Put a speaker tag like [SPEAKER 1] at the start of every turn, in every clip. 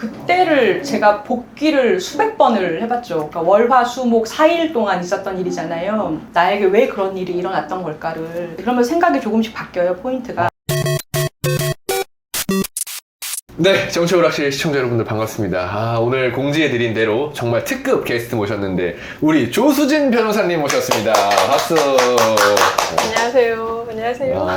[SPEAKER 1] 그때를 제가 복귀를 수백 번을 해봤죠. 그러니까 월화수목 4일 동안 있었던 일이잖아요. 나에게 왜 그런 일이 일어났던 걸까를. 그러면 생각이 조금씩 바뀌어요, 포인트가.
[SPEAKER 2] 네, 정치오락실 시청자 여러분들 반갑습니다. 오늘 공지해드린 대로 정말 특급 게스트 모셨는데 우리 조수진 변호사님 모셨습니다. 박수.
[SPEAKER 1] 안녕하세요. 안녕하세요.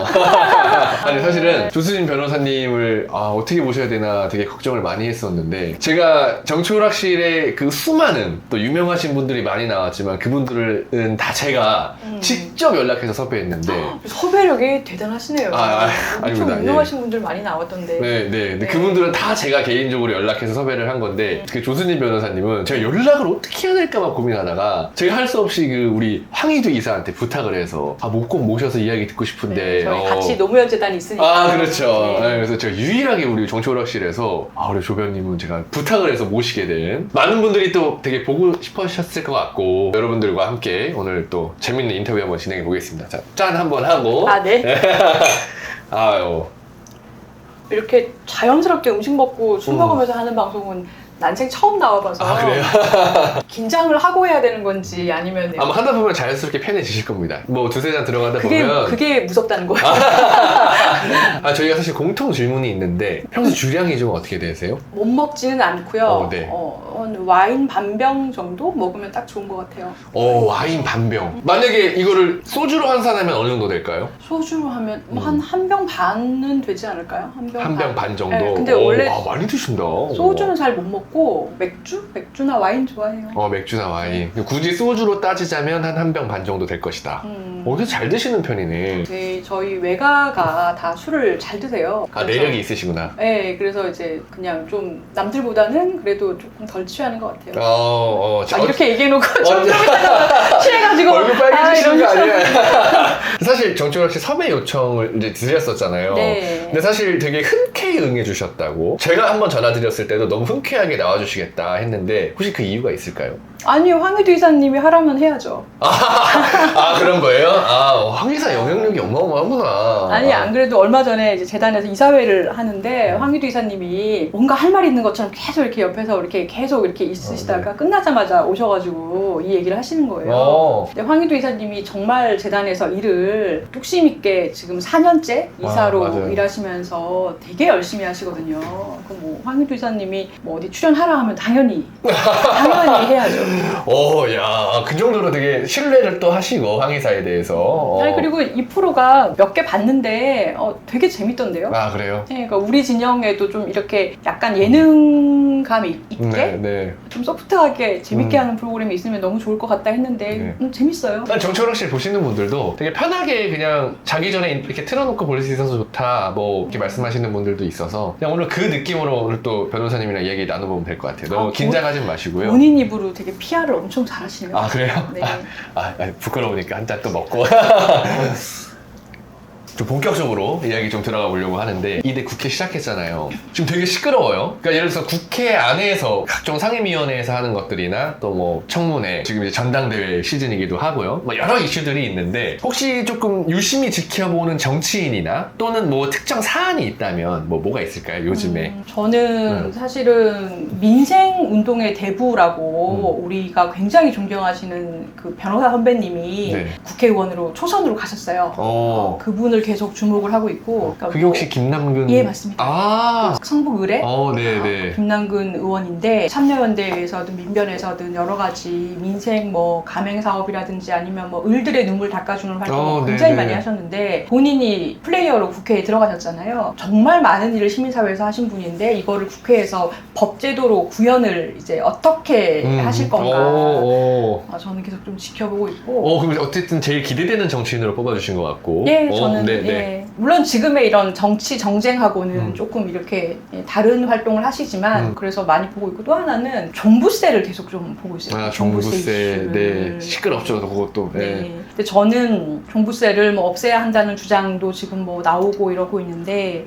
[SPEAKER 2] 아니 사실은 조수진 변호사님을 어떻게 모셔야 되나 되게 걱정을 많이 했었는데 제가 정치오락실에 그 수많은 또 유명하신 분들이 많이 나왔지만 그분들은 다 제가 직접 연락해서 섭외했는데
[SPEAKER 1] 섭외력이 대단하시네요. 엄청
[SPEAKER 2] 아닙니다.
[SPEAKER 1] 유명하신 분들 많이 나왔던데.
[SPEAKER 2] 네. 그분들은 다 제가 개인적으로 연락해서 섭외를 한 건데 그 조수진 변호사님은 제가 연락을 어떻게 해야 될까만 고민하다가 제가 할 수 없이 그 우리 황희두 이사한테 부탁을 해서 꼭 모셔서 이야기 듣고 싶은데
[SPEAKER 1] 저희 같이 노무현 재단이 있으니까.
[SPEAKER 2] 그렇죠. 네, 그래서 제가 유일하게 우리 정치오락실에서 우리 조변님은 제가 부탁을 해서 모시게 된 많은 분들이 또 되게 보고 싶으셨을 것 같고 여러분들과 함께 오늘 또 재밌는 인터뷰 한번 진행해 보겠습니다. 자, 짠 한번 하고
[SPEAKER 1] 네.
[SPEAKER 2] 아유.
[SPEAKER 1] 이렇게 자연스럽게 음식 먹고 술 먹으면서 하는 방송은 난생 처음 나와봐서
[SPEAKER 2] 그래요?
[SPEAKER 1] 긴장을 하고 해야 되는 건지 아니면
[SPEAKER 2] 아마 하다 보면 자연스럽게 편해지실 겁니다. 뭐 두세 잔 들어가다 보면
[SPEAKER 1] 그게 무섭다는 거예요.
[SPEAKER 2] 저희가 사실 공통 질문이 있는데 평소 주량이 좀 어떻게 되세요?
[SPEAKER 1] 못 먹지는 않고요.
[SPEAKER 2] 네.
[SPEAKER 1] 와인 반병 정도 먹으면 딱 좋은 것 같아요.
[SPEAKER 2] 와인 반병. 만약에 이거를 소주로 환산하면 어느 정도 될까요?
[SPEAKER 1] 소주로 하면 한 병 반은 되지 않을까요?
[SPEAKER 2] 한 병 반 정도?
[SPEAKER 1] 네, 근데 원래
[SPEAKER 2] 많이 드신다.
[SPEAKER 1] 소주는 잘 못 먹고 맥주나 와인 좋아해요.
[SPEAKER 2] 맥주나 와인. 굳이 소주로 따지자면 한 병 반 정도 될 것이다. 그래서 잘 드시는 편이네.
[SPEAKER 1] 저희 외가가 다 술을 잘 드세요.
[SPEAKER 2] 내력이 있으시구나.
[SPEAKER 1] 네, 그래서 이제 그냥 좀 남들보다는 그래도 조금 덜 취하는 것 같아요. 이렇게 얘기해놓고 좀 이따가 취해가지고
[SPEAKER 2] 얼굴 빨개지시는 거
[SPEAKER 1] 이러면서.
[SPEAKER 2] 아니야? 사실 정치오락실 섭외 요청을 이제 드렸었잖아요.
[SPEAKER 1] 네.
[SPEAKER 2] 근데 사실 되게 흔쾌히 응해주셨다고. 제가 한번 전화드렸을 때도 너무 흔쾌하게 나와주시겠다 했는데 혹시 그 이유가 있을까요?
[SPEAKER 1] 아니요, 황희두 이사님이 하라면 해야죠.
[SPEAKER 2] 그런 거예요? 황 이사 영향력이 어마어마하구나.
[SPEAKER 1] 아니, 안 그래도 얼마 전에 이제 재단에서 이사회를 하는데 황희두 이사님이 뭔가 할 말이 있는 것처럼 계속 이렇게 옆에서 이렇게 계속 이렇게 있으시다가 끝나자마자 오셔가지고 이 얘기를 하시는 거예요. 근데 황희두 이사님이 정말 재단에서 일을 뚝심 있게 지금 4년째 이사로
[SPEAKER 2] 맞아요.
[SPEAKER 1] 일하시면서 되게 열심히 하시거든요. 그럼 뭐 황희두 이사님이 뭐 어디 출연하라 하면 당연히 해야죠.
[SPEAKER 2] 그 정도로 되게 신뢰를 또 하시고 황 이사에 대해서.
[SPEAKER 1] 아니, 그리고 이 프로가 몇 개 봤는데 되게 재밌던데요?
[SPEAKER 2] 그래요?
[SPEAKER 1] 네, 그러니까 우리 진영에도 좀 이렇게 약간 예능감이 있게
[SPEAKER 2] 네.
[SPEAKER 1] 좀 소프트하게 재밌게 하는 프로그램이 있으면 너무 좋을 것 같다 했는데 재밌어요.
[SPEAKER 2] 정치오락실 보시는 분들도 되게 편하게 그냥 자기 전에 이렇게 틀어놓고 볼 수 있어서 좋다 이렇게 말씀하시는 분들도 있어서 그냥 오늘 그 느낌으로 오늘 또 변호사님이랑 얘기 나눠보면 될 것 같아요. 너무 긴장하지 마시고요.
[SPEAKER 1] 본인 입으로 되게 PR을 엄청 잘하시네요.
[SPEAKER 2] 그래요?
[SPEAKER 1] 네.
[SPEAKER 2] 부끄러우니까 한 잔 또 먹고 좀 본격적으로 이야기 좀 들어가 보려고 하는데 이대 국회 시작했잖아요. 지금 되게 시끄러워요. 그러니까 예를 들어서 국회 안에서 각종 상임위원회에서 하는 것들이나 또 뭐 청문회, 지금 이제 전당대회 시즌이기도 하고요. 여러 이슈들이 있는데 혹시 조금 유심히 지켜보는 정치인이나 또는 뭐 특정 사안이 있다면 뭐가 있을까요? 요즘에?
[SPEAKER 1] 저는 사실은 민생 운동의 대부라고 우리가 굉장히 존경하시는 그 변호사 선배님이 국회의원으로 초선으로 가셨어요. 그분을 계속 주목을 하고 있고. 그러니까
[SPEAKER 2] 그게 혹시 김남근?
[SPEAKER 1] 예, 맞습니다. 성북 의뢰?
[SPEAKER 2] 네네.
[SPEAKER 1] 김남근 의원인데 참여연대에서든 민변에서든 여러 가지 민생 가맹 사업이라든지 아니면 을들의 눈물 닦아주는 활동을 굉장히 많이 하셨는데 본인이 플레이어로 국회에 들어가셨잖아요. 정말 많은 일을 시민사회에서 하신 분인데 이거를 국회에서 법제도로 구현을 이제 어떻게 하실 건가 저는 계속 좀 지켜보고 있고.
[SPEAKER 2] 그럼 어쨌든 제일 기대되는 정치인으로 뽑아주신 것 같고.
[SPEAKER 1] 예, 저는 물론 지금의 이런 정치 정쟁하고는 조금 이렇게 다른 활동을 하시지만 그래서 많이 보고 있고 또 하나는 종부세를 계속 좀 보고 있어요.
[SPEAKER 2] 종부세. 네. 시끄럽죠, 그것도.
[SPEAKER 1] 근데 저는 종부세를 없애야 한다는 주장도 지금 나오고 이러고 있는데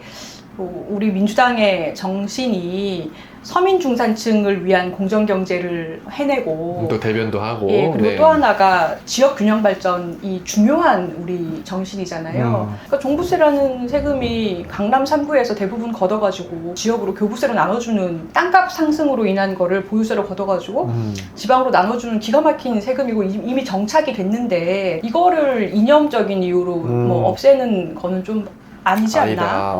[SPEAKER 1] 우리 민주당의 정신이 서민 중산층을 위한 공정경제를 해내고
[SPEAKER 2] 또 대변도 하고.
[SPEAKER 1] 예, 그리고
[SPEAKER 2] 네.
[SPEAKER 1] 또 하나가 지역 균형 발전이 중요한 우리 정신이잖아요. 그러니까 종부세라는 세금이 강남 3구에서 대부분 걷어가지고 지역으로 교부세로 나눠주는 땅값 상승으로 인한 거를 보유세로 걷어가지고 지방으로 나눠주는 기가 막힌 세금이고 이미 정착이 됐는데 이거를 이념적인 이유로 뭐 없애는 거는 좀 아니지 않나.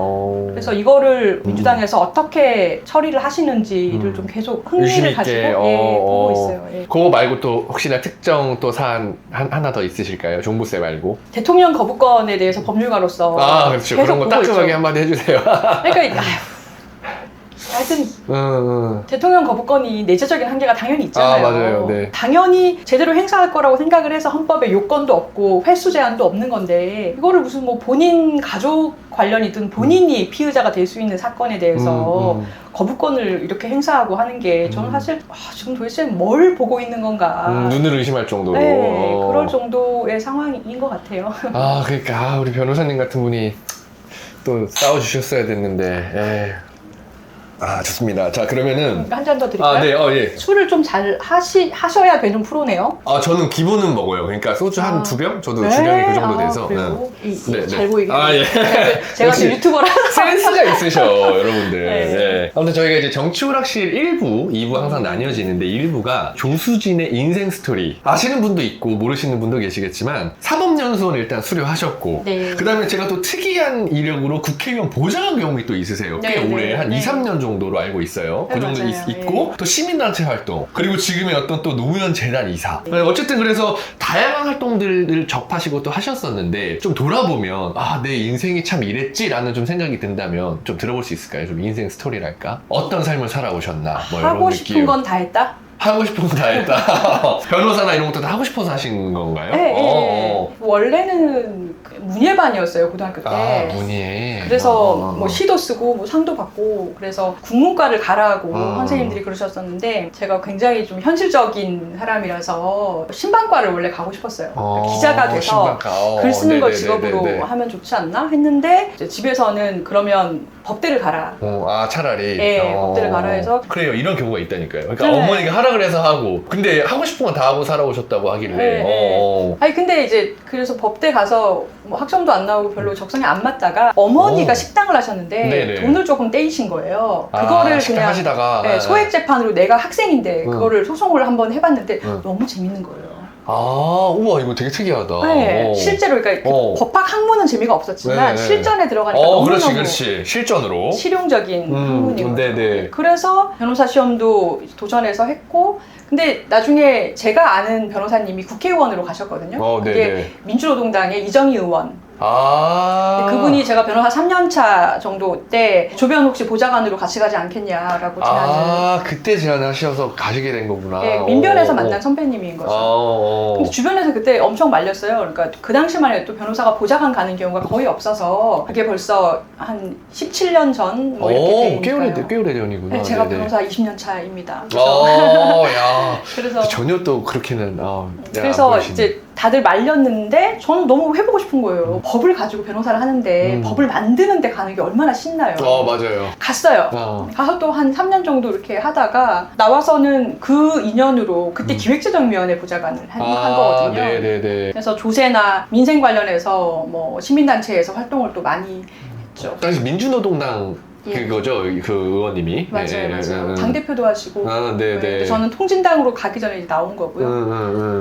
[SPEAKER 1] 그래서 이거를 민주당에서 어떻게 처리를 하시는지를 좀 계속 흥미를 가지고 예, 보고 있어요. 예.
[SPEAKER 2] 그거 말고 또 혹시나 특정 또 사안 하나 더 있으실까요? 종부세 말고.
[SPEAKER 1] 대통령 거부권에 대해서 법률가로서
[SPEAKER 2] 아, 그렇죠.
[SPEAKER 1] 계속
[SPEAKER 2] 그런 거
[SPEAKER 1] 보고
[SPEAKER 2] 따끔하게
[SPEAKER 1] 있죠.
[SPEAKER 2] 한마디 해주세요.
[SPEAKER 1] 그러니까 하여튼 대통령 거부권이 내재적인 한계가 당연히 있잖아요.
[SPEAKER 2] 아, 맞아요. 네.
[SPEAKER 1] 당연히 제대로 행사할 거라고 생각을 해서 헌법에 요건도 없고 횟수 제한도 없는 건데 이거를 무슨 뭐 본인 가족 관련이든 본인이 피의자가 될 수 있는 사건에 대해서 거부권을 이렇게 행사하고 하는 게 저는 사실 지금 도대체 뭘 보고 있는 건가.
[SPEAKER 2] 눈을 의심할 정도로.
[SPEAKER 1] 네, 그럴 정도의 상황인 것 같아요.
[SPEAKER 2] 아, 그러니까 우리 변호사님 같은 분이 또 싸워주셨어야 됐는데. 아, 좋습니다. 자, 그러면은
[SPEAKER 1] 한 잔 더 드릴까요?
[SPEAKER 2] 아, 네, 예.
[SPEAKER 1] 술을 좀 잘 하셔야 되는 프로네요.
[SPEAKER 2] 아, 저는 기본은 먹어요. 그러니까 소주 한 2병? 저도 주량이 그 정도 돼서.
[SPEAKER 1] 그리고
[SPEAKER 2] 네,
[SPEAKER 1] 잘
[SPEAKER 2] 네.
[SPEAKER 1] 보이게.
[SPEAKER 2] 아, 예.
[SPEAKER 1] 제가
[SPEAKER 2] 역시
[SPEAKER 1] 또 유튜버라서.
[SPEAKER 2] 센스가 있으셔, 여러분들.
[SPEAKER 1] 네.
[SPEAKER 2] 네. 아무튼 저희가 이제 정치오락실 1부, 2부 항상 나뉘어지는데 1부가 조수진의 인생 스토리. 아시는 분도 있고 모르시는 분도 계시겠지만 사법연수원 일단 수료하셨고
[SPEAKER 1] 네.
[SPEAKER 2] 그 다음에 제가 또 특이한 이력으로 국회의원 보좌관 경험이 또 있으세요. 꽤
[SPEAKER 1] 네,
[SPEAKER 2] 오래
[SPEAKER 1] 네,
[SPEAKER 2] 한
[SPEAKER 1] 네.
[SPEAKER 2] 2, 3년 정도로 알고 있어요.
[SPEAKER 1] 네,
[SPEAKER 2] 그 정도
[SPEAKER 1] 맞아요.
[SPEAKER 2] 있고 또 시민단체 활동 그리고 지금의 어떤 또 노무현 재단 이사. 어쨌든 그래서 다양한 활동들을 접하시고 또 하셨었는데 좀 돌아보면 아, 내 인생이 참 이랬지라는 좀 생각이 든다면 좀 들어볼 수 있을까요? 좀 인생 스토리랄까? 어떤 삶을 살아오셨나? 뭐 이런
[SPEAKER 1] 하고 싶은
[SPEAKER 2] 느낌.
[SPEAKER 1] 건 다 했다?
[SPEAKER 2] 하고 싶은 거 다 했다. 변호사나 이런 것도 다 하고 싶어서 하신 건가요?
[SPEAKER 1] 네. 원래는 문예반이었어요, 고등학교 때.
[SPEAKER 2] 아, 문예.
[SPEAKER 1] 그래서 뭐 시도 쓰고 뭐 상도 받고 그래서 국문과를 가라고
[SPEAKER 2] 아.
[SPEAKER 1] 선생님들이 그러셨었는데 제가 굉장히 좀 현실적인 사람이라서 신방과를 원래 가고 싶었어요. 기자가 돼서
[SPEAKER 2] 신방과.
[SPEAKER 1] 글 쓰는 걸
[SPEAKER 2] 네네네네네.
[SPEAKER 1] 직업으로 하면 좋지 않나 했는데 이제 집에서는 그러면 법대를 가라.
[SPEAKER 2] 아, 차라리.
[SPEAKER 1] 예, 법대를 가라 해서.
[SPEAKER 2] 그래요, 이런 경우가 있다니까요. 그러니까
[SPEAKER 1] 네.
[SPEAKER 2] 어머니가 하라 그래서 하고, 근데 하고 싶은 건 다 하고 살아오셨다고 하길래.
[SPEAKER 1] 네. 아니 근데 이제 그래서 법대 가서 뭐 학점도 안 나오고 별로 적성에 안 맞다가 어머니가 식당을 하셨는데
[SPEAKER 2] 네네.
[SPEAKER 1] 돈을 조금 떼이신 거예요. 그거를
[SPEAKER 2] 식당
[SPEAKER 1] 그냥
[SPEAKER 2] 하시다가.
[SPEAKER 1] 네, 소액 재판으로 내가 학생인데 그거를 소송을 한번 해봤는데
[SPEAKER 2] 응.
[SPEAKER 1] 너무 재밌는 거예요.
[SPEAKER 2] 아, 우와, 이거 되게 특이하다.
[SPEAKER 1] 네, 실제로 그러니까 법학 학문은 재미가 없었지만
[SPEAKER 2] 네.
[SPEAKER 1] 실전에 들어가니까 너무너무
[SPEAKER 2] 그렇지. 실전으로.
[SPEAKER 1] 실용적인 학문인 거죠.
[SPEAKER 2] 네네.
[SPEAKER 1] 그래서 변호사 시험도 도전해서 했고 근데 나중에 제가 아는 변호사님이 국회의원으로 가셨거든요. 그게
[SPEAKER 2] 네네.
[SPEAKER 1] 민주노동당의 이정희 의원.
[SPEAKER 2] 아.
[SPEAKER 1] 그분이 제가 변호사 3년차 정도 때 조변 혹시 보좌관으로 같이 가지 않겠냐라고 제안을.
[SPEAKER 2] 아, 그때 제안하셔서 가시게 된 거구나.
[SPEAKER 1] 네, 민변에서 만난 선배님인 거죠. 근데 주변에서 그때 엄청 말렸어요. 그러니까 그 당시만 해도 변호사가 보좌관 가는 경우가 거의 없어서 그게 벌써 한 17년 전 뭐 이렇게 되니까요.
[SPEAKER 2] 꽤 오래전이구나.
[SPEAKER 1] 네, 제가
[SPEAKER 2] 네네.
[SPEAKER 1] 변호사 20년 차입니다.
[SPEAKER 2] 야.
[SPEAKER 1] 그래서
[SPEAKER 2] 전혀 또 그렇게는.
[SPEAKER 1] 그래서 이제 다들 말렸는데 저는 너무 해보고 싶은 거예요. 법을 가지고 변호사를 하는데 법을 만드는 데 가는 게 얼마나 신나요.
[SPEAKER 2] 맞아요.
[SPEAKER 1] 갔어요. 가서 또 한 3년 정도 이렇게 하다가 나와서는 그 인연으로 그때 기획재정위원회 보좌관을 한 거거든요.
[SPEAKER 2] 네네네.
[SPEAKER 1] 그래서 조세나 민생 관련해서 뭐 시민단체에서 활동을 또 많이 했죠.
[SPEAKER 2] 당시 민주노동당
[SPEAKER 1] 예.
[SPEAKER 2] 그거죠, 그 의원님이.
[SPEAKER 1] 맞아요. 당대표도 하시고.
[SPEAKER 2] 네네.
[SPEAKER 1] 네, 저는 통진당으로 가기 전에 이제 나온 거고요.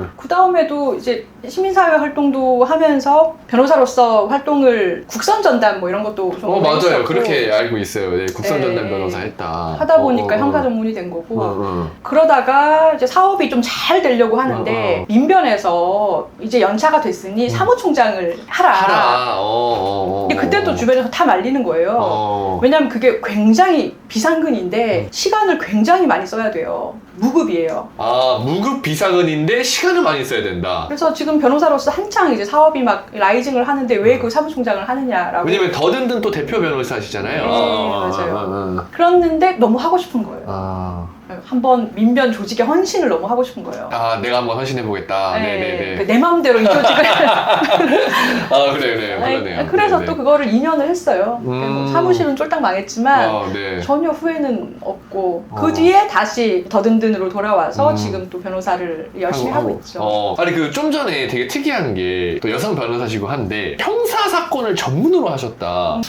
[SPEAKER 2] 네.
[SPEAKER 1] 그 다음에도 이제 시민사회 활동도 하면서 변호사로서 활동을 국선전담 뭐 이런 것도 좀
[SPEAKER 2] 맞아요.
[SPEAKER 1] 했었고
[SPEAKER 2] 그렇게 알고 있어요. 네, 국선전담
[SPEAKER 1] 네.
[SPEAKER 2] 변호사 했다.
[SPEAKER 1] 하다 보니까 형사 전문이 된 거고.
[SPEAKER 2] 어.
[SPEAKER 1] 그러다가 이제 사업이 좀 잘 되려고 하는데 민변에서 이제 연차가 됐으니 사무총장을 하라. 근데 그때 또 주변에서 다 말리는 거예요. 왜냐면 그게 굉장히 비상근인데 시간을 굉장히 많이 써야 돼요. 무급이에요.
[SPEAKER 2] 아, 무급 비상근인데 시간을 많이 써야 된다.
[SPEAKER 1] 그래서 지금 변호사로서 한창 이제 사업이 막 라이징을 하는데 왜 그 사무총장을 하느냐라고.
[SPEAKER 2] 왜냐면 더든든 또 대표 변호사시잖아요.
[SPEAKER 1] 네, 맞아요. 그랬는데 너무 하고 싶은 거예요. 한번 민변 조직의 헌신을 너무 하고 싶은 거예요.
[SPEAKER 2] 아, 내가 한번 헌신해보겠다.
[SPEAKER 1] 네,
[SPEAKER 2] 네네네.
[SPEAKER 1] 내 마음대로 이 조직을.
[SPEAKER 2] 아, 그래요. 그러네요.
[SPEAKER 1] 그래서
[SPEAKER 2] 네네.
[SPEAKER 1] 또 그거를 2년을 했어요. 뭐 사무실은 쫄딱 망했지만
[SPEAKER 2] 네.
[SPEAKER 1] 전혀 후회는 없고 그
[SPEAKER 2] 어.
[SPEAKER 1] 뒤에 다시 더든든으로 돌아와서
[SPEAKER 2] 음.
[SPEAKER 1] 지금 또 변호사를 열심히 하고 있죠.
[SPEAKER 2] 아니 그 좀 전에 되게 특이한 게 또 여성 변호사시고 한데 형사 사건을 전문으로 하셨다.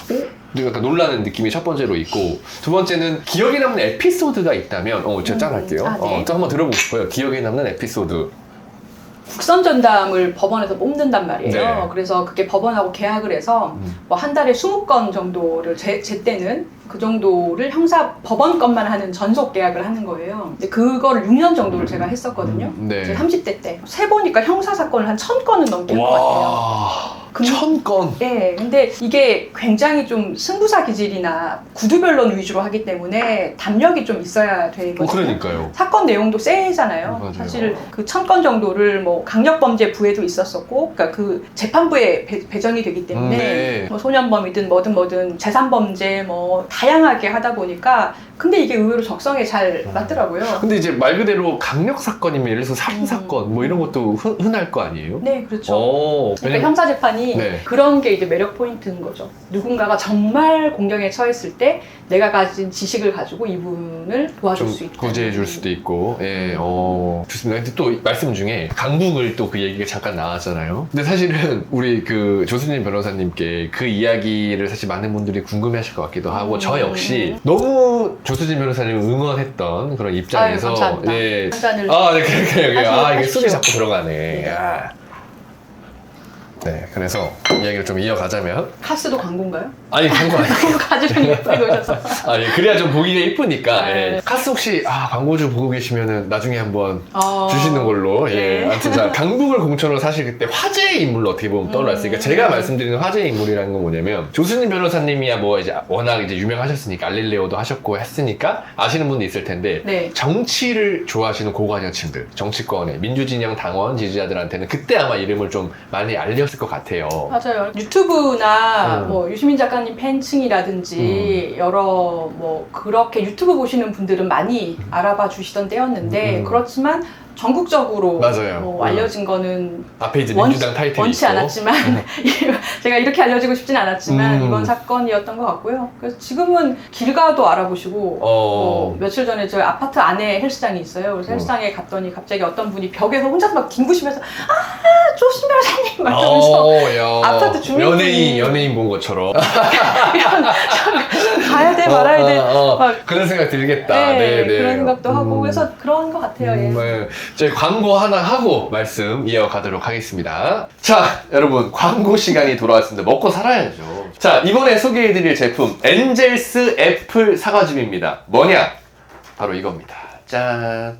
[SPEAKER 2] 약간 놀라는 느낌이 첫 번째로 있고, 두 번째는 기억에 남는 에피소드가 있다면 제가 짠 할게요.
[SPEAKER 1] 네.
[SPEAKER 2] 또 한번 들어보고 싶어요. 기억에 남는 에피소드.
[SPEAKER 1] 국선 전담을 법원에서 뽑는단 말이에요.
[SPEAKER 2] 네.
[SPEAKER 1] 그래서 그게 법원하고 계약을 해서 뭐 한 달에 20건 정도를 제 때는 그 정도를 형사 법원 건만 하는 전속 계약을 하는 거예요. 근데 그거를 6년 정도를 제가 했었거든요.
[SPEAKER 2] 네.
[SPEAKER 1] 제가 30대 때. 세보니까 형사 사건을 한 1000건은 넘게 한 것 같아요.
[SPEAKER 2] 와, 1000건.
[SPEAKER 1] 네, 근데 이게 굉장히 좀 승부사 기질이나 구두변론 위주로 하기 때문에 담력이 좀 있어야 되거든요.
[SPEAKER 2] 그러니까요.
[SPEAKER 1] 사건 내용도 세잖아요.
[SPEAKER 2] 맞아요.
[SPEAKER 1] 사실 그 1000건 정도를 뭐 강력범죄부에도 있었었고, 그러니까 그 재판부에 배정이 되기 때문에
[SPEAKER 2] 네.
[SPEAKER 1] 뭐 소년범이든 뭐든 재산범죄 뭐 다양하게 하다 보니까 근데 이게 의외로 적성에 잘 맞더라고요.
[SPEAKER 2] 근데 이제 말 그대로 강력 사건이면 예를 들어서 살인 사건 뭐 이런 것도 흔할 거 아니에요?
[SPEAKER 1] 네, 그렇죠. 그러니까
[SPEAKER 2] 왜냐면
[SPEAKER 1] 형사 재판이
[SPEAKER 2] 네.
[SPEAKER 1] 그런 게 이제 매력 포인트인 거죠. 누군가가 정말 공경에 처했을 때 내가 가진 지식을 가지고 이분을 도와줄 수
[SPEAKER 2] 좀
[SPEAKER 1] 있다.
[SPEAKER 2] 구제해 줄 수도 있고, 예, 좋습니다. 근데 또 말씀 중에 강북을 또 그 얘기가 잠깐 나왔잖아요. 근데 사실은 우리 그 조수진 변호사님께 그 이야기를 사실 많은 분들이 궁금해 하실 것 같기도 하고, 저 역시 너무 조수진 변호사님을 응원했던 그런 입장에서,
[SPEAKER 1] 아유, 감사합니다.
[SPEAKER 2] 예.
[SPEAKER 1] 한 잔을
[SPEAKER 2] 네, 그래요. 이게
[SPEAKER 1] 하십시오.
[SPEAKER 2] 술이 자꾸 들어가네.
[SPEAKER 1] 네.
[SPEAKER 2] 야. 네, 그래서 이야기를 좀 이어가자면.
[SPEAKER 1] 카스도 광고인가요?
[SPEAKER 2] 아니, 광고 아니에요.
[SPEAKER 1] 너무 가지를 예쁘게 놓으셔서.
[SPEAKER 2] 예, 그래야 좀 보기가 이쁘니까.
[SPEAKER 1] 네.
[SPEAKER 2] 예. 카스 혹시 광고주 보고 계시면은 나중에 한번
[SPEAKER 1] 어...
[SPEAKER 2] 주시는 걸로. 예.
[SPEAKER 1] 네.
[SPEAKER 2] 아무튼 자, 강북을 공천으로 사실 그때 화제의 인물로 어떻게 보면 떠올랐으니까 제가 말씀드리는 화제의 인물이라는 건 뭐냐면, 조수진 변호사님이야 뭐 이제 워낙 이제 유명하셨으니까 알릴레오도 하셨고 했으니까 아시는 분도 있을 텐데,
[SPEAKER 1] 네.
[SPEAKER 2] 정치를 좋아하시는 고관여층들, 정치권의 민주진영 당원 지지자들한테는 그때 아마 이름을 좀 많이 알렸을 것 같아요.
[SPEAKER 1] 맞아요. 유튜브나 뭐 유시민 작가님 팬층이라든지 여러 뭐 그렇게 유튜브 보시는 분들은 많이 알아봐 주시던 때였는데 그렇지만 전국적으로
[SPEAKER 2] 맞아요.
[SPEAKER 1] 뭐 알려진 거는
[SPEAKER 2] 앞에 이제 민주당 타이틀이
[SPEAKER 1] 원치
[SPEAKER 2] 있고.
[SPEAKER 1] 않았지만 제가 이렇게 알려지고 싶진 않았지만 이번 사건이었던 것 같고요. 그래서 지금은 길 가도 알아보시고 뭐 며칠 전에 저희 아파트 안에 헬스장이 있어요. 그래서 헬스장에 갔더니 갑자기 어떤 분이 벽에서 혼자서 막 뒹구시면서 조심 변호사님 막 이러면서 아파트 주민분이
[SPEAKER 2] 연예인 본 것처럼
[SPEAKER 1] 가야 돼 말아야 돼 막
[SPEAKER 2] 그런 생각 들겠다.
[SPEAKER 1] 네,
[SPEAKER 2] 네.
[SPEAKER 1] 그런 생각도 하고 그래서 그런 것 같아요. 예.
[SPEAKER 2] 네. 저희 광고 하나 하고 말씀 이어가도록 하겠습니다. 자, 여러분, 광고 시간이 돌아왔습니다. 먹고 살아야죠. 자, 이번에 소개해드릴 제품 엔젤스 애플 사과즙입니다. 뭐냐? 바로 이겁니다. 짠.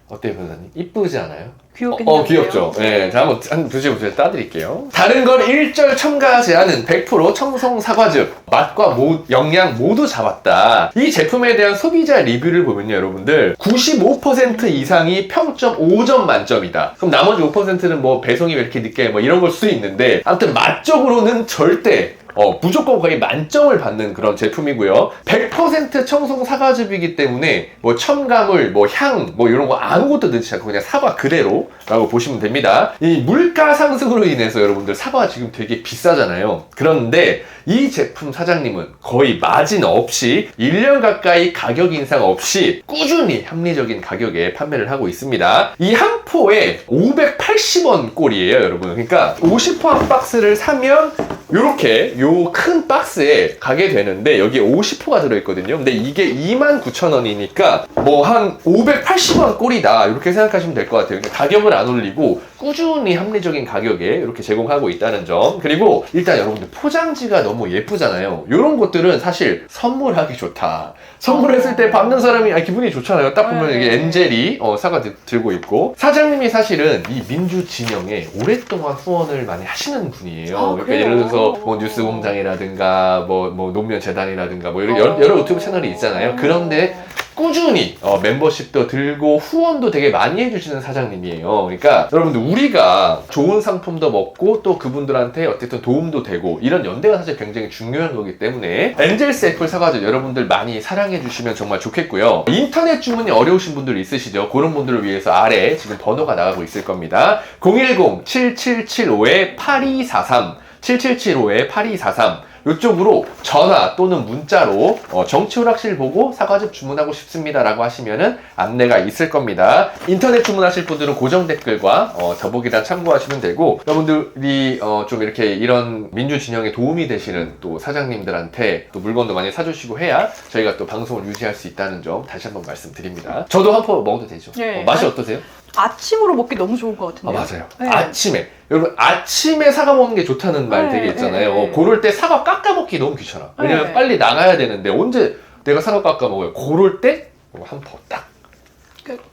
[SPEAKER 2] 어때요, 변호사님? 이쁘지 않아요?
[SPEAKER 1] 귀엽게 생겼어요.
[SPEAKER 2] 귀엽죠? 네. 자, 한번 드셔보세요. 따드릴게요. 다른 걸 일절 첨가하지 않은 100% 청송 사과즙. 맛과 영양 모두 잡았다. 이 제품에 대한 소비자 리뷰를 보면요, 여러분들. 95% 이상이 평점 5점 만점이다. 그럼 나머지 5%는 뭐 배송이 왜 이렇게 늦게 뭐 이런 걸 수도 있는데, 아무튼 맛적으로는 절대 무조건 거의 만점을 받는 그런 제품이고요. 100% 청송 사과즙이기 때문에 뭐 첨가물, 뭐 향, 뭐 이런 거 아무것도 넣지 않고 그냥 사과 그대로 라고 보시면 됩니다. 이 물가 상승으로 인해서 여러분들 사과가 지금 되게 비싸잖아요. 그런데 이 제품 사장님은 거의 마진 없이 1년 가까이 가격 인상 없이 꾸준히 합리적인 가격에 판매를 하고 있습니다. 이 한 포에 580원 꼴이에요, 여러분. 그러니까 50포 한 박스를 사면 요렇게 요 큰 박스에 가게 되는데 여기에 50포가 들어있거든요. 근데 이게 29,000원이니까 뭐 한 580원 꼴이다 이렇게 생각하시면 될 것 같아요. 그러니까 가격을 안 올리고 꾸준히 합리적인 가격에 이렇게 제공하고 있다는 점. 그리고 일단 여러분들 포장지가 너무 예쁘잖아요. 이런 것들은 사실 선물하기 좋다. 선물했을 때 받는 사람이 기분이 좋잖아요. 딱 보면 이게 엔젤이 사과 들고 있고, 사장님이 사실은 이 민주 진영에 오랫동안 후원을 많이 하시는 분이에요. 그러니까 예를 들어서 뭐 뉴스공장이라든가 뭐 노무현 재단이라든가 뭐 여러 유튜브 채널이 있잖아요. 그런데 꾸준히 멤버십도 들고 후원도 되게 많이 해주시는 사장님이에요. 그러니까 여러분들 우리가 좋은 상품도 먹고 또 그분들한테 어쨌든 도움도 되고 이런 연대가 사실 굉장히 중요한 거기 때문에 엔젤스 애플 사가지고 여러분들 많이 사랑해 주시면 정말 좋겠고요. 인터넷 주문이 어려우신 분들 있으시죠? 그런 분들을 위해서 아래 지금 번호가 나가고 있을 겁니다. 010-7775-8243 7775-8243 이쪽으로 전화 또는 문자로 정치오락실 보고 사과즙 주문하고 싶습니다 라고 하시면은 안내가 있을 겁니다. 인터넷 주문하실 분들은 고정 댓글과 더보기란 참고하시면 되고, 여러분들이 좀 이렇게 이런 민주진영에 도움이 되시는 또 사장님들한테 또 물건도 많이 사주시고 해야 저희가 또 방송을 유지할 수 있다는 점 다시 한번 말씀드립니다. 저도 한 포 먹어도 되죠?
[SPEAKER 1] 네.
[SPEAKER 2] 맛이 어떠세요?
[SPEAKER 1] 아침으로 먹기 너무 좋을 것 같은데요.
[SPEAKER 2] 맞아요.
[SPEAKER 1] 네.
[SPEAKER 2] 아침에. 여러분, 아침에 사과 먹는 게 좋다는 말 되게 있잖아요.
[SPEAKER 1] 네.
[SPEAKER 2] 고럴 때 사과 깎아 먹기 너무 귀찮아. 왜냐면
[SPEAKER 1] 네.
[SPEAKER 2] 빨리 나가야 되는데 언제 내가 사과 깎아 먹어요? 고럴 때 한 포 딱.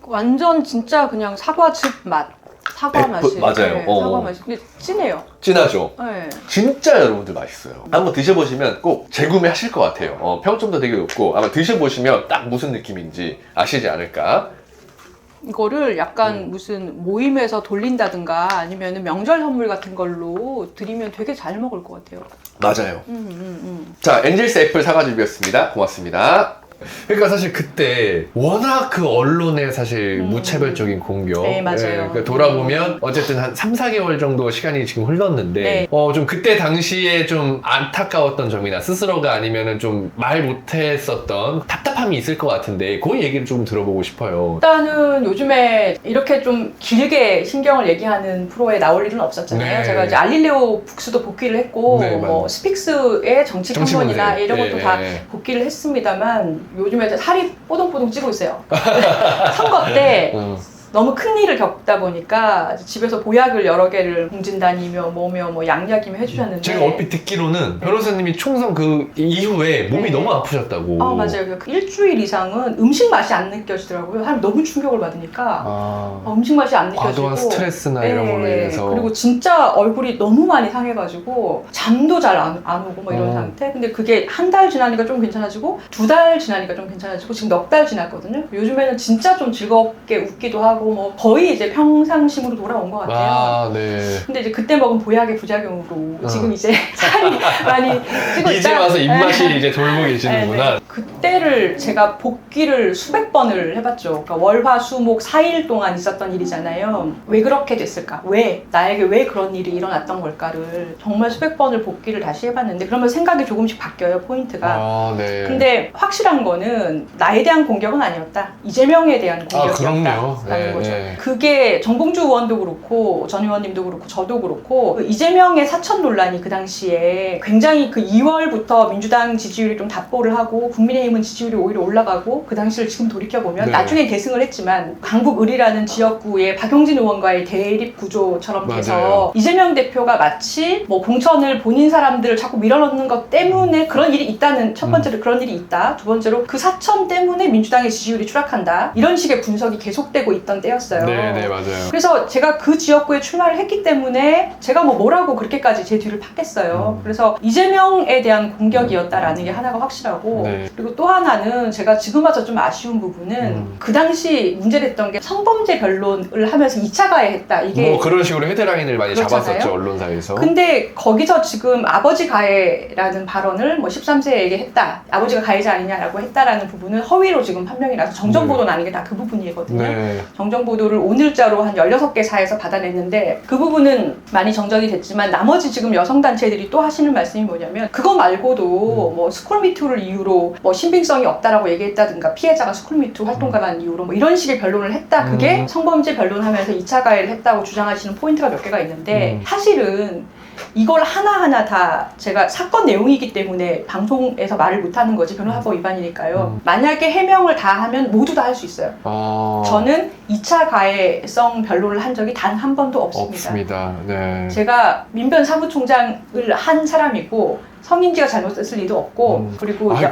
[SPEAKER 1] 완전 진짜 그냥 사과즙 맛. 사과 맛이.
[SPEAKER 2] 맞아요.
[SPEAKER 1] 네, 사과 맛이. 근데 진해요.
[SPEAKER 2] 진하죠?
[SPEAKER 1] 네.
[SPEAKER 2] 진짜 여러분들 맛있어요. 한번 드셔보시면 꼭 재구매하실 것 같아요. 평점도 되게 높고 아마 드셔보시면 딱 무슨 느낌인지 아시지 않을까?
[SPEAKER 1] 이거를 약간 무슨 모임에서 돌린다든가 아니면 명절 선물 같은 걸로 드리면 되게 잘 먹을 것 같아요.
[SPEAKER 2] 맞아요. 자, 엔젤스 애플 사과즙이었습니다. 고맙습니다. 그러니까 사실 그때 워낙 그 언론의 사실 무차별적인 공격.
[SPEAKER 1] 네, 맞아요.
[SPEAKER 2] 그러니까 돌아보면 어쨌든 한 3, 4개월 정도 시간이 지금 흘렀는데
[SPEAKER 1] 네.
[SPEAKER 2] 좀 그때 당시에 좀 안타까웠던 점이나 스스로가 아니면은 좀 말 못했었던 답답함이 있을 것 같은데 그 얘기를 좀 들어보고 싶어요.
[SPEAKER 1] 일단은 요즘에 이렇게 좀 길게 신경을 얘기하는 프로에 나올 일은 없었잖아요.
[SPEAKER 2] 네.
[SPEAKER 1] 제가 이제 알릴레오 북스도 복귀를 했고
[SPEAKER 2] 네,
[SPEAKER 1] 뭐
[SPEAKER 2] 맞아요.
[SPEAKER 1] 스픽스의 정치 평론이나
[SPEAKER 2] 정치문제.
[SPEAKER 1] 이런 것도
[SPEAKER 2] 예,
[SPEAKER 1] 다
[SPEAKER 2] 예.
[SPEAKER 1] 복귀를 했습니다만 요즘에 살이 뽀동뽀동 찌고 있어요. 선거 때 너무 큰 일을 겪다 보니까 집에서 보약을 여러 개를 공진단이며 뭐며 뭐 양약이며 해주셨는데
[SPEAKER 2] 제가 얼핏 듣기로는 변호사님이 총선 그 이후에 몸이
[SPEAKER 1] 네.
[SPEAKER 2] 너무 아프셨다고.
[SPEAKER 1] 맞아요. 그 일주일 이상은 음식 맛이 안 느껴지더라고요. 사람 너무 충격을 받으니까 음식 맛이 안 느껴지고
[SPEAKER 2] 과도한 스트레스나 이런 걸로 인해서.
[SPEAKER 1] 그리고 진짜 얼굴이 너무 많이 상해가지고 잠도 잘 안 오고 뭐 이런 상태. 근데 그게 한 달 지나니까 좀 괜찮아지고 2달 지나니까 좀 괜찮아지고 지금 넉 달 지났거든요. 요즘에는 진짜 좀 즐겁게 웃기도 하고 뭐 거의 이제 평상심으로 돌아온 것 같아요.
[SPEAKER 2] 네.
[SPEAKER 1] 근데 이제 그때 먹은 보약의 부작용으로 지금 이제 살이 많이 찌고 있다.
[SPEAKER 2] 이제 와서 입맛이 이제 돌고 계시는구나.
[SPEAKER 1] 네. 그때를 제가 복귀를 수백 번을 해봤죠. 그러니까 월화 수목 4일 동안 있었던 일이잖아요. 왜 그렇게 됐을까? 나에게 왜 그런 일이 일어났던 걸까를 정말 수백 번을 복귀를 다시 해봤는데 그러면 생각이 조금씩 바뀌어요, 포인트가.
[SPEAKER 2] 네.
[SPEAKER 1] 근데 확실한 거는 나에 대한 공격은 아니었다. 이재명에 대한
[SPEAKER 2] 그럼요.
[SPEAKER 1] 공격이었다라는
[SPEAKER 2] 네,
[SPEAKER 1] 거죠.
[SPEAKER 2] 네.
[SPEAKER 1] 그게 정봉주 의원도 그렇고 전 의원님도 그렇고 저도 그렇고 그 이재명의 사천 논란이 그 당시에 굉장히 그 2월부터 민주당 지지율이 좀 답보를 하고 국민의힘은 지지율이 오히려 올라가고 그 당시를 지금 돌이켜보면
[SPEAKER 2] 네.
[SPEAKER 1] 나중에 계승을 했지만 강북을이라는 지역구의 박용진 의원과의 대립 구조처럼 돼서
[SPEAKER 2] 맞아요.
[SPEAKER 1] 이재명 대표가 마치 뭐 공천을 본인 사람들을 자꾸 밀어넣는 것 때문에 그런 일이 있다는 첫 번째로 그런 일이 있다. 두 번째로 그 사천 때문에 민주당의 지지율이 추락한다. 이런 식의 분석이 계속되고 있던 때였어요.
[SPEAKER 2] 네, 맞아요.
[SPEAKER 1] 그래서 제가 그 지역구에 출마를 했기 때문에 제가 뭐라고 그렇게까지 제 뒤를 팠겠어요. 그래서 이재명에 대한 공격이었다라는 게 하나가 확실하고
[SPEAKER 2] 네.
[SPEAKER 1] 그리고 또 하나는 제가 지금 와서 좀 아쉬운 부분은 그 당시 문제됐던 게 성범죄 변론을 하면서 2차 가해했다. 이게
[SPEAKER 2] 뭐 그런 식으로 헤드라인을 많이
[SPEAKER 1] 그렇잖아요.
[SPEAKER 2] 잡았었죠, 언론사에서.
[SPEAKER 1] 근데 거기서 지금 아버지 가해라는 발언을 뭐 13세에게 했다. 아버지가 가해자 아니냐라고 했다라는 부분은 허위로 지금 판명이 나서 정정보도는 아닌 게 다 그 부분이거든요.
[SPEAKER 2] 네.
[SPEAKER 1] 정정보도를 오늘자로 한 16개 사에서 받아냈는데 그 부분은 많이 정정이 됐지만 나머지 지금 여성단체들이 또 하시는 말씀이 뭐냐면 그거 말고도 뭐 스쿨미투를 이유로 뭐 신빙성이 없다라고 얘기했다든가 피해자가 스쿨미투 활동가라는 이유로 뭐 이런 식의 변론을 했다. 그게 성범죄 변론하면서 2차 가해를 했다고 주장하시는 포인트가 몇 개가 있는데 사실은 이걸 하나하나 다 제가 사건 내용이기 때문에 방송에서 말을 못하는 거지 변호사법 위반이니까요. 만약에 해명을 다 하면 모두 다 할 수 있어요. 저는 2차 가해성 변론을 한 적이 단 한 번도 없습니다.
[SPEAKER 2] 네.
[SPEAKER 1] 제가 민변 사무총장을 한 사람이고 성인지가 잘못했을 리도 없고 그리고 이제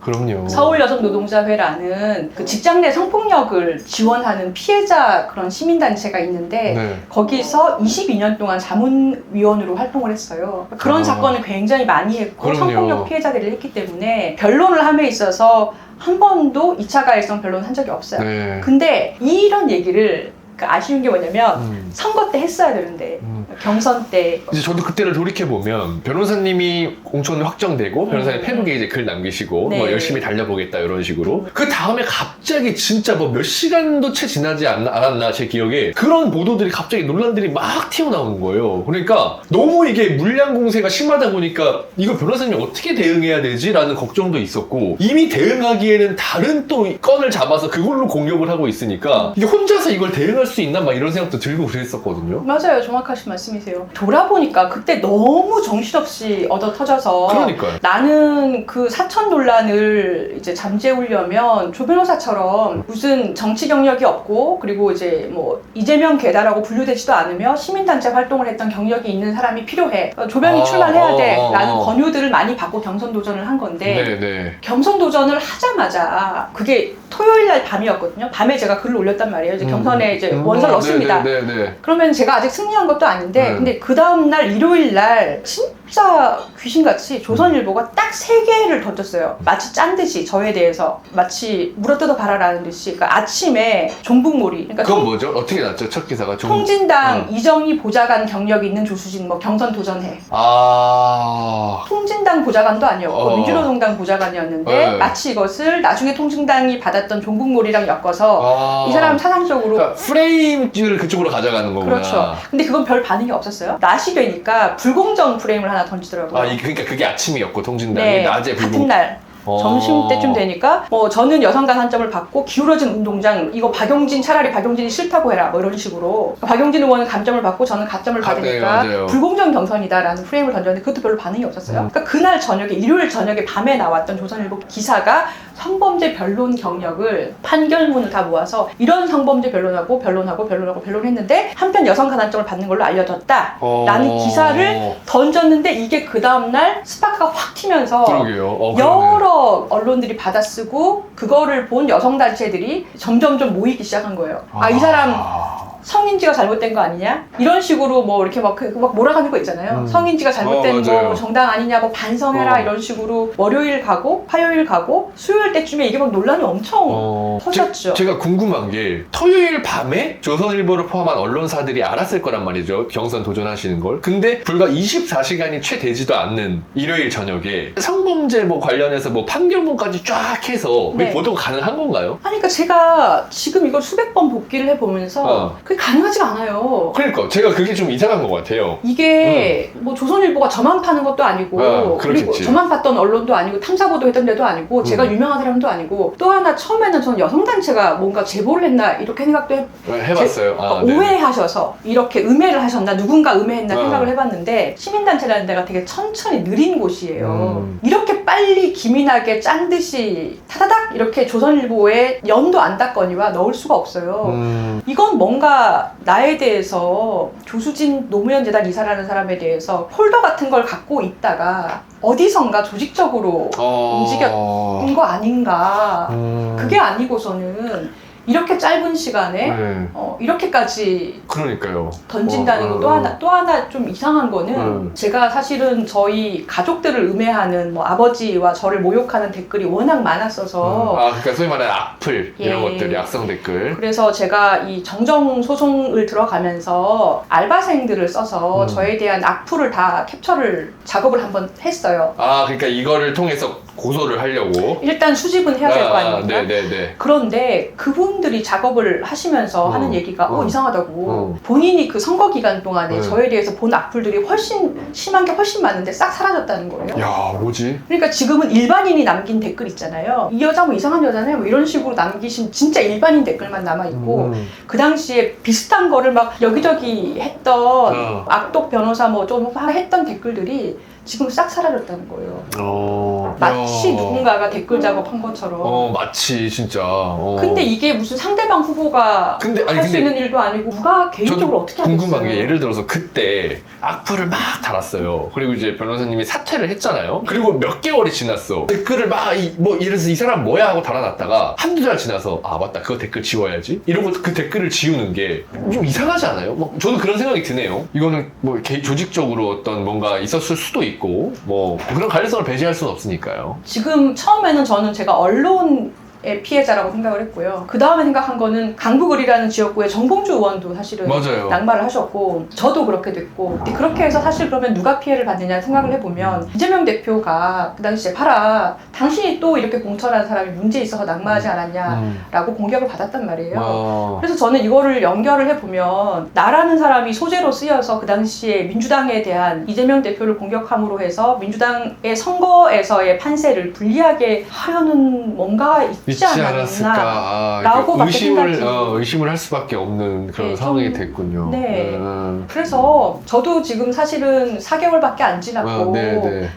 [SPEAKER 2] 그럼요.
[SPEAKER 1] 서울여성노동자회라는 그 직장 내 성폭력을 지원하는 피해자 그런 시민단체가 있는데
[SPEAKER 2] 네.
[SPEAKER 1] 거기서 22년 동안 자문위원으로 활동을 했어요. 그런 사건을 굉장히 많이 했고
[SPEAKER 2] 그럼요.
[SPEAKER 1] 성폭력 피해자들을 했기 때문에 변론을 함에 있어서 한 번도 2차 가해성 변론을 한 적이 없어요.
[SPEAKER 2] 네.
[SPEAKER 1] 근데 이런 얘기를 아쉬운 게 뭐냐면 선거 때 했어야 되는데 경선 때
[SPEAKER 2] 이제 저도 그때를 돌이켜보면 변호사님이 공천이 확정되고 변호사님 페북에 이제 글 남기시고
[SPEAKER 1] 네.
[SPEAKER 2] 뭐 열심히 달려보겠다 이런 식으로 그 다음에 갑자기 진짜 뭐 몇 시간도 채 지나지 않았나 제 기억에 그런 보도들이 갑자기 논란들이 막 튀어나오는 거예요. 그러니까 너무 이게 물량 공세가 심하다 보니까 이거 변호사님이 어떻게 대응해야 되지? 라는 걱정도 있었고 이미 대응하기에는 다른 또 건을 잡아서 그걸로 공격을 하고 있으니까 이게 혼자서 이걸 대응할 수 있나 막 이런 생각도 들고 그랬었거든요.
[SPEAKER 1] 맞아요. 정확하신 말씀이세요. 돌아보니까 그때 너무 정신없이 얻어 터져서
[SPEAKER 2] 그러니까요.
[SPEAKER 1] 나는 그 사천 논란을 이제 잠재우려면 조 변호사처럼 무슨 정치 경력이 없고 그리고 이제 뭐 이재명 계다라고 분류되지도 않으며 시민단체 활동을 했던 경력이 있는 사람이 필요해. 조변이 출마해야 돼. 라는 권유들을 많이 받고 경선 도전을 한 건데
[SPEAKER 2] 네네.
[SPEAKER 1] 경선 도전을 하자마자 그게 토요일 날 밤이었거든요. 밤에 제가 글을 올렸단 말이에요. 이제 경선에 이제 원서를 넣습니다.
[SPEAKER 2] 네네.
[SPEAKER 1] 그러면 제가 아직 승리한 것도 아닌데
[SPEAKER 2] 네.
[SPEAKER 1] 근데 그 다음날 일요일 날 진짜 귀신같이 조선일보가 딱 3개를 던졌어요. 마치 짠 듯이 저에 대해서 마치 물어뜯어 봐라라는 듯이. 그러니까 아침에 종북몰이 그러니까
[SPEAKER 2] 그건 뭐죠? 어떻게 났죠? 첫 기사가
[SPEAKER 1] 통진당 이정희 보좌관 경력이 있는 조수진 뭐 경선 도전해. 통진당 보좌관도 아니었고 민주노동당 보좌관이었는데
[SPEAKER 2] 네.
[SPEAKER 1] 마치 이것을 나중에 통진당이 받았던 종북몰이랑 엮어서 이 사람 사상적으로
[SPEAKER 2] 그러니까 프레임을 그쪽으로 가져가는 거구나.
[SPEAKER 1] 그렇죠. 근데 그건 별 반응이 없었어요. 낮이 되니까 불공정 프레임을 하나 던지더라고요.
[SPEAKER 2] 그러니까 그게 아침이었고 통진당이
[SPEAKER 1] 네,
[SPEAKER 2] 낮에
[SPEAKER 1] 같은 날. 점심 때쯤 되니까 저는 여성가 산점을 받고 기울어진 운동장 이거 박용진 차라리 박용진이 싫다고 해라 뭐 이런 식으로 박용진 의원은 감점을 받고 저는 가점을 받으니까
[SPEAKER 2] 네,
[SPEAKER 1] 불공정 경선이다라는 프레임을 던졌는데 그것도 별로 반응이 없었어요. 그러니까 그날 저녁에 일요일 저녁에 밤에 나왔던 조선일보 기사가 성범죄 변론 경력을 판결문을 다 모아서 이런 성범죄 변론했는데 한편 여성가 산점을 받는 걸로 알려졌다 라는 기사를 던졌는데 이게 그 다음날 스파크가 확 튀면서
[SPEAKER 2] 그러게요.
[SPEAKER 1] 여러 언론들이 받아쓰고 그거를 본 여성단체들이 점점점 모이기 시작한 거예요. 이 사람 성인지가 잘못된 거 아니냐? 이런 식으로 뭐 이렇게 막 몰아가는 거 있잖아요. 성인지가 잘못된 거 정당 아니냐, 뭐 반성해라 이런 식으로 월요일 가고 화요일 가고 수요일 때쯤에 이게 막 논란이 엄청 터졌죠.
[SPEAKER 2] 제가 궁금한 게 토요일 밤에 조선일보를 포함한 언론사들이 알았을 거란 말이죠. 경선 도전하시는 걸. 근데 불과 24시간이 채 되지도 않는 일요일 저녁에 성범죄 뭐 관련해서 뭐 판결문까지 쫙 해서
[SPEAKER 1] 네.
[SPEAKER 2] 보도가 가능한 건가요?
[SPEAKER 1] 아니 그러니까 제가 지금 이걸 수백 번 복기를 해보면서 그게 가능하지가 않아요.
[SPEAKER 2] 그러니까 제가 그게 좀 이상한 것 같아요.
[SPEAKER 1] 이게 뭐 조선일보가 저만 파는 것도 아니고 그리고 저만 봤던 언론도 아니고 탐사보도 했던 데도 아니고 제가 유명한 사람도 아니고 또 하나 처음에는 저는 여성단체가 뭔가 제보를 했나 이렇게 생각도
[SPEAKER 2] 해봤어요.
[SPEAKER 1] 오해하셔서 이렇게 음해를 하셨나 누군가 음해했나 생각을 해봤는데 시민단체라는 데가 되게 천천히 느린 곳이에요. 이렇게 빨리 기민하게 짠 듯이 타다닥 이렇게 조선일보에 연도 안 닿거니와 넣을 수가 없어요. 이건 뭔가 나에 대해서 조수진 노무현 재단 이사라는 사람에 대해서 폴더 같은 걸 갖고 있다가 어디선가 조직적으로 움직였던 거 아닌가. 그게 아니고서는 이렇게 짧은 시간에 이렇게까지
[SPEAKER 2] 그러니까요.
[SPEAKER 1] 던진다는 거 또 하나 좀 이상한 거는 제가 사실은 저희 가족들을 음해하는 뭐 아버지와 저를 모욕하는 댓글이 워낙 많았어서
[SPEAKER 2] 그러니까 소위 말하는 악플 이런 것들이 악성 댓글.
[SPEAKER 1] 그래서 제가 이 정정 소송을 들어가면서 알바생들을 써서 저에 대한 악플을 다 캡처를 작업을 한번 했어요.
[SPEAKER 2] 그러니까 이거를 통해서 고소를 하려고
[SPEAKER 1] 일단 수집은 해야 될 거 아닙니까?
[SPEAKER 2] 네네네.
[SPEAKER 1] 그런데 그분들이 작업을 하시면서 하는 얘기가 이상하다고 본인이 그 선거 기간 동안에 저에 대해서 본 악플들이 훨씬 심한 게 훨씬 많은데 싹 사라졌다는 거예요.
[SPEAKER 2] 야 뭐지?
[SPEAKER 1] 그러니까 지금은 일반인이 남긴 댓글 있잖아요. 이 여자 뭐 이상한 여자네 뭐 이런 식으로 남기신 진짜 일반인 댓글만 남아있고 그 당시에 비슷한 거를 막 여기저기 했던 악독 변호사 뭐 좀 했던 댓글들이 지금 싹 사라졌다는 거예요. 마치 누군가가 댓글 작업한 것처럼.
[SPEAKER 2] 마치 진짜.
[SPEAKER 1] 근데 이게 무슨 상대방 후보가 할 수 있는 일도 아니고 누가 개인적으로 어떻게 하겠어요?
[SPEAKER 2] 궁금한 게 예를 들어서 그때 악플을 막 달았어요. 그리고 이제 변호사님이 사퇴를 했잖아요. 그리고 몇 개월이 지났어. 댓글을 막 뭐 예를 들어서 이 사람 뭐야 하고 달아놨다가 한두 달 지나서 맞다 그거 댓글 지워야지 이러고 그 댓글을 지우는 게 좀 이상하지 않아요? 저는 그런 생각이 드네요. 이거는 뭐 조직적으로 어떤 뭔가 있었을 수도 있고 뭐 그런 가능성을 배제할 수는 없으니까. 있으니까요.
[SPEAKER 1] 지금 처음에는 저는 제가 언론의 피해자라고 생각을 했고요. 그 다음에 생각한 거는 강북을이라는 지역구의 정봉주 의원도 사실은
[SPEAKER 2] 맞아요.
[SPEAKER 1] 낙마를 하셨고 저도 그렇게 됐고 근데 그렇게 해서 사실 그러면 누가 피해를 받느냐 생각을 해보면 이재명 대표가 그 당시에 봐라 당신이 또 이렇게 공천한 사람이 문제 있어서 낙마하지 않았냐라고 공격을 받았단 말이에요. 그래서 저는 이거를 연결을 해보면 나라는 사람이 소재로 쓰여서 그 당시에 민주당에 대한 이재명 대표를 공격함으로 해서 민주당의 선거에서의 판세를 불리하게 하려는 뭔가 있지 않았나 라고
[SPEAKER 2] 의심을 할 수밖에 없는 그런
[SPEAKER 1] 네,
[SPEAKER 2] 상황이 됐군요.
[SPEAKER 1] 네. 그래서 저도 지금 사실은 4개월밖에 안 지났고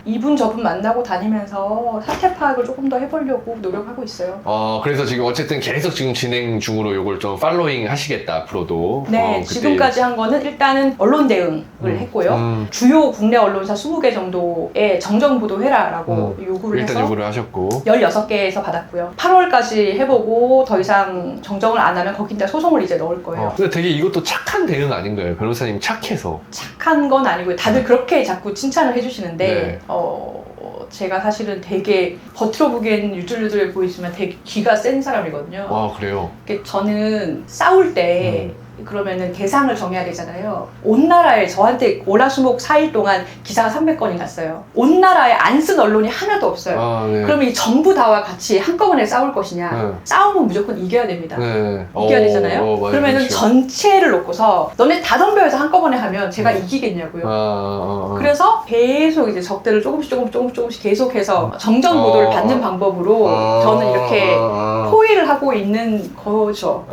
[SPEAKER 1] 이분 저분 만나고 다니면서 사태 파악을 조금 더 해보려고 노력하고 있어요.
[SPEAKER 2] 그래서 지금 어쨌든 계속 지금 진행 중으로 이걸 좀 팔로잉 하시겠다 앞으로도.
[SPEAKER 1] 네, 지금까지 한 거는 일단은 언론 대응을 했고요. 주요 국내 언론사 20개 정도에 정정 보도해라라고 요구를
[SPEAKER 2] 일단
[SPEAKER 1] 해서
[SPEAKER 2] 요구를 하셨고
[SPEAKER 1] 16개에서 받았고요. 8월까지 해보고 더 이상 정정을 안 하면 거기다 소송을 이제 넣을 거예요.
[SPEAKER 2] 근데 되게 이것도 착한 대응 아닌가요? 변호사님 착해서.
[SPEAKER 1] 착한 건 아니고요. 다들 그렇게 자꾸 칭찬을 해주시는데
[SPEAKER 2] 네.
[SPEAKER 1] 제가 사실은 되게 겉으로 보기에는 유들유들 보이지만 되게 기가 센 사람이거든요.
[SPEAKER 2] 그래요?
[SPEAKER 1] 저는 싸울 때 그러면은 대상을 정해야 되잖아요. 온 나라에 저한테 월화수목 4일 동안 기사가 300건이 났어요. 온 나라에 안 쓴 언론이 하나도 없어요.
[SPEAKER 2] 네.
[SPEAKER 1] 그러면 이 정부 다와 같이 한꺼번에 싸울 것이냐? 싸우면 무조건 이겨야 됩니다. 이겨야 되잖아요. 그러면은
[SPEAKER 2] 그렇죠.
[SPEAKER 1] 전체를 놓고서 너네 다 덤벼서 한꺼번에 하면 제가 이기겠냐고요. 그래서 계속 이제 적대를 조금씩 계속해서 정정 보도를 받는 방법으로 저는 이렇게 포위를 하고 있는 거죠.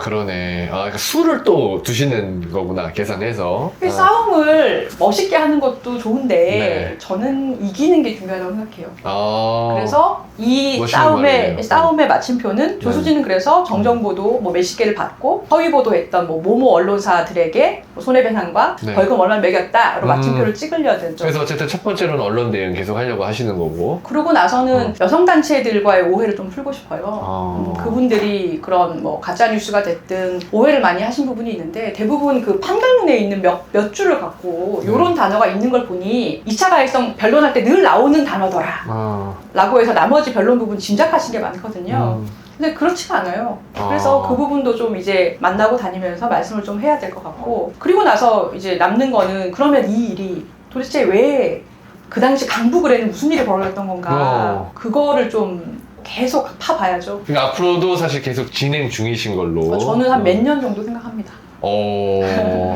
[SPEAKER 2] 그러네. 그러니까 수를 또 두시는 거구나, 계산해서.
[SPEAKER 1] 싸움을 멋있게 하는 것도 좋은데 저는 이기는 게 중요하다고 생각해요. 그래서 이 싸움의 마침표는 조수진은 그래서 정정보도 뭐 몇십 개를 받고 허위보도했던 뭐 모모 언론사들에게 뭐 손해배상과 벌금 얼마를 매겼다로 마침표를 찍으려는 좀.
[SPEAKER 2] 그래서 어쨌든 첫 번째로는 언론 대응 계속 하려고 하시는 거고.
[SPEAKER 1] 그러고 나서는 여성단체들과의 오해를 좀 풀고 싶어요. 그분들이 그런 뭐 가짜뉴스가 됐든 오해를 많이 하신 부분이 있는데 대부분 그 판결문에 있는 몇 줄을 갖고 이런 단어가 있는 걸 보니 2차 가해성 변론할 때 늘 나오는 단어더라 라고 해서 나머지 변론 부분 짐작하신 게 많거든요. 근데 그렇지가 않아요. 그래서 그 부분도 좀 이제 만나고 다니면서 말씀을 좀 해야 될 것 같고 그리고 나서 이제 남는 거는 그러면 이 일이 도대체 왜 그 당시 강북을에는 무슨 일이 벌어졌던 건가 그거를 좀 계속 파봐야죠.
[SPEAKER 2] 그러니까 앞으로도 사실 계속 진행 중이신 걸로.
[SPEAKER 1] 저는 한 몇 년 정도 생각합니다.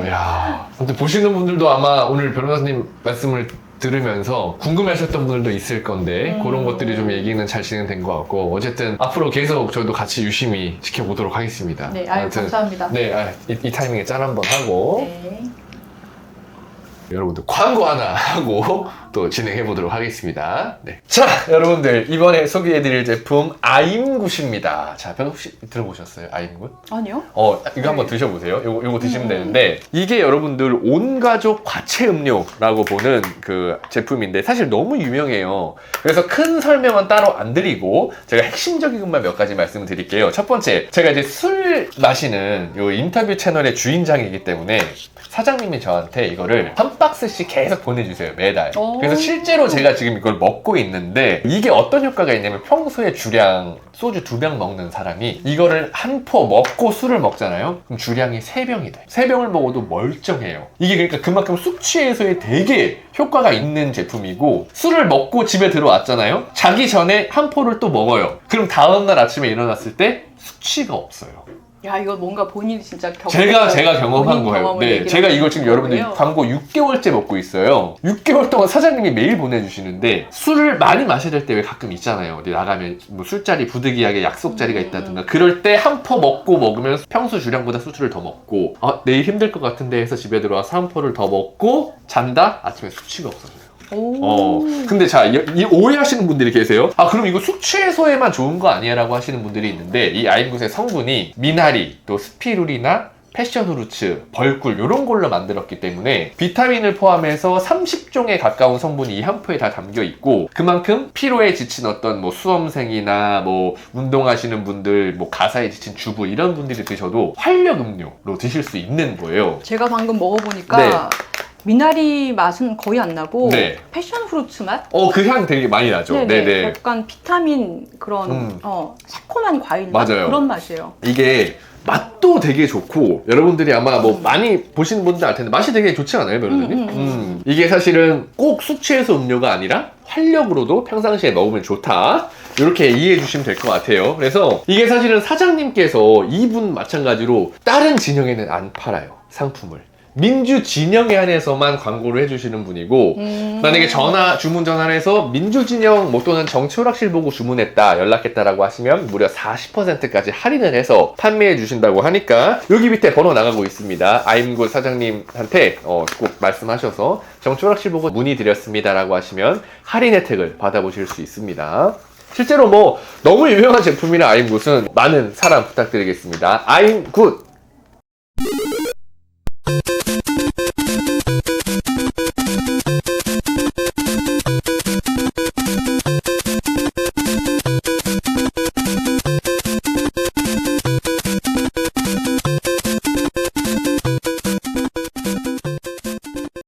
[SPEAKER 2] 야. 근데 보시는 분들도 아마 오늘 변호사님 말씀을 들으면서 궁금해하셨던 분들도 있을 건데 그런 것들이 좀 얘기는 잘 진행된 것 같고 어쨌든 앞으로 계속 저희도 같이 유심히 지켜보도록 하겠습니다.
[SPEAKER 1] 네, 감사합니다.
[SPEAKER 2] 네, 이 타이밍에 짠 한번 하고
[SPEAKER 1] 네.
[SPEAKER 2] 여러분들 광고 하나 하고 또 진행해 보도록 하겠습니다. 네. 자, 여러분들 이번에 소개해드릴 제품 아임굿입니다. 자, 변호 혹시 들어보셨어요? 아임굿?
[SPEAKER 1] 아니요.
[SPEAKER 2] 이거 한번 드셔보세요. 요거 드시면 되는데 이게 여러분들 온가족 과채 음료라고 보는 그 제품인데 사실 너무 유명해요. 그래서 큰 설명은 따로 안 드리고 제가 핵심적인 것만 몇 가지 말씀을 드릴게요. 첫 번째, 제가 이제 술 마시는 요 인터뷰 채널의 주인장이기 때문에 사장님이 저한테 이거를 한 박스씩 계속 보내주세요, 매달. 그래서 실제로 제가 지금 이걸 먹고 있는데 이게 어떤 효과가 있냐면 평소에 주량 소주 2병 먹는 사람이 이거를 한 포 먹고 술을 먹잖아요. 그럼 주량이 3병이 돼. 3병을 먹어도 멀쩡해요. 이게 그러니까 그만큼 숙취 해소에 되게 효과가 있는 제품이고 술을 먹고 집에 들어왔잖아요. 자기 전에 한 포를 또 먹어요. 그럼 다음날 아침에 일어났을 때 숙취가 없어요.
[SPEAKER 1] 야, 이거 뭔가 본인이 진짜
[SPEAKER 2] 제가 경험한 거예요. 네, 제가 이걸 지금 여러분들 광고 6개월째 먹고 있어요. 6개월 동안 사장님이 매일 보내주시는데 술을 많이 마셔야 될 때 왜 가끔 있잖아요. 어디 나가면 뭐 술자리 부득이하게 약속 자리가 있다든가 그럴 때 한 포 먹고 먹으면 평소 주량보다 수치를 더 먹고 내일 힘들 것 같은데 해서 집에 들어와서 한 포를 더 먹고 잔다? 아침에 수치가 없어져요. 근데 자, 이 오해하시는 분들이 계세요. 그럼 이거 숙취 해소에만 좋은 거 아니야? 라고 하시는 분들이 있는데 이 아임굿의 성분이 미나리, 또 스피루리나, 패션후르츠, 벌꿀 이런 걸로 만들었기 때문에 비타민을 포함해서 30종에 가까운 성분이 이 한 포에 다 담겨 있고 그만큼 피로에 지친 어떤 뭐 수험생이나 뭐 운동하시는 분들, 뭐 가사에 지친 주부 이런 분들이 드셔도 활력 음료로 드실 수 있는 거예요.
[SPEAKER 1] 제가 방금 먹어보니까 미나리 맛은 거의 안 나고
[SPEAKER 2] 네.
[SPEAKER 1] 패션 프루트 맛?
[SPEAKER 2] 그 향 되게 많이 나죠. 네네.
[SPEAKER 1] 약간 비타민 그런 새콤한 과일 맛
[SPEAKER 2] 맞아요.
[SPEAKER 1] 그런 맛이에요.
[SPEAKER 2] 이게 맛도 되게 좋고 여러분들이 아마 뭐 많이 보시는 분들 알 텐데 맛이 되게 좋지 않아요, 변호사님? 이게 사실은 꼭 숙취해소 음료가 아니라 활력으로도 평상시에 먹으면 좋다. 이렇게 이해해 주시면 될 것 같아요. 그래서 이게 사실은 사장님께서 이분 마찬가지로 다른 진영에는 안 팔아요, 상품을. 민주 진영에 한해서만 광고를 해주시는 분이고 만약에 주문 전화를 해서 민주 진영 뭐 또는 정치오락실 보고 주문했다 연락했다라고 하시면 무려 40%까지 할인을 해서 판매해 주신다고 하니까 여기 밑에 번호 나가고 있습니다. 아임굿 사장님한테 꼭 말씀하셔서 정치오락실 보고 문의드렸습니다라고 하시면 할인 혜택을 받아보실 수 있습니다. 실제로 뭐 너무 유명한 제품이라 아임굿은 많은 사랑 부탁드리겠습니다. 아임굿